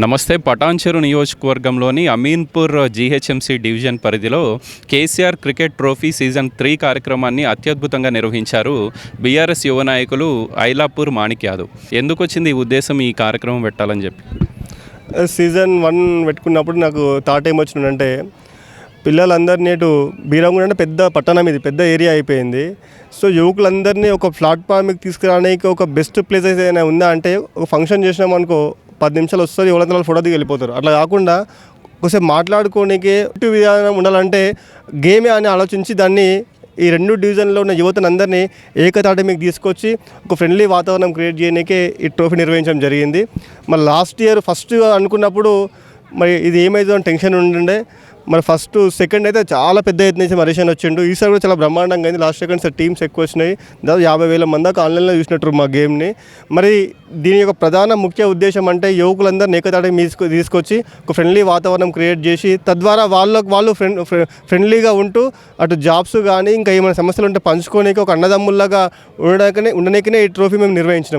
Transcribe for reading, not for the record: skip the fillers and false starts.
నమస్తే. పటాన్చెరు నియోజకవర్గంలోని Ameenpur GHMC division పరిధిలో కేసీఆర్ క్రికెట్ ట్రోఫీ సీజన్ 3 కార్యక్రమాన్ని అత్యద్భుతంగా నిర్వహించారు బీఆర్ఎస్ యువ నాయకులు ఐలాపూర్ మాణిక్ యాదవ్. ఎందుకు వచ్చింది ఈ ఉద్దేశం ఈ కార్యక్రమం పెట్టాలని చెప్పి? సీజన్ 1 పెట్టుకున్నప్పుడు నాకు థాట్ ఏమొచ్చిందంటే, పిల్లలందరినీ ఇటు బీరంగూడ అంటే పెద్ద పట్టణం, ఇది పెద్ద ఏరియా అయిపోయింది. సో యువకులందరినీ ఒక ప్లాట్ఫామ్కి తీసుకురావడానికి ఒక బెస్ట్ ప్లేస్ ఏదైనా ఉందా అంటే, ఒక ఫంక్షన్ చేసినామనుకో 10 నిమిషాలు వస్తుంది, ఎవరైనా ఫోటో దిగి వెళ్ళిపోతారు. అట్లా కాకుండా ఒకసేపు మాట్లాడుకోనికి విధానం ఉండాలంటే గేమే అని ఆలోచించి దాన్ని ఈ 2 డివిజన్లో ఉన్న యువతను అందరినీ ఏకతాటి మీకు తీసుకొచ్చి ఒక ఫ్రెండ్లీ వాతావరణం క్రియేట్ చేయడానికే ఈ ట్రోఫీ నిర్వహించడం జరిగింది. మరి లాస్ట్ ఇయర్ ఫస్ట్ అనుకున్నప్పుడు మరి ఇది ఏమైందో అని టెన్షన్ ఉండే. మరి ఫస్ట్ సెకండ్ అయితే చాలా పెద్ద ఎత్తున నుంచి మరీషన్ వచ్చిండు. ఈసారి కూడా చాలా బ్రహ్మాండంగా అయింది. లాస్ట్ సెకండ్ టీమ్స్ ఎక్కువ వచ్చినాయి. దాదాపు 50,000 మంది దాకా ఆన్లైన్లో చూసినట్టు మా గేమ్ని. మరి దీని యొక్క ప్రధాన ముఖ్య ఉద్దేశం అంటే యువకులందరినీ ఏకతాటి తీసుకొచ్చి ఒక ఫ్రెండ్లీ వాతావరణం క్రియేట్ చేసి తద్వారా వాళ్ళు ఫ్రెండ్లీగా ఉంటూ అటు జాబ్స్ కానీ ఇంకా ఏమైనా సమస్యలు ఉంటే పంచుకోనికి ఒక అన్నదమ్ముల్లాగా ఉండడానికనే ఈ ట్రోఫీ మేము నిర్వహించినాం.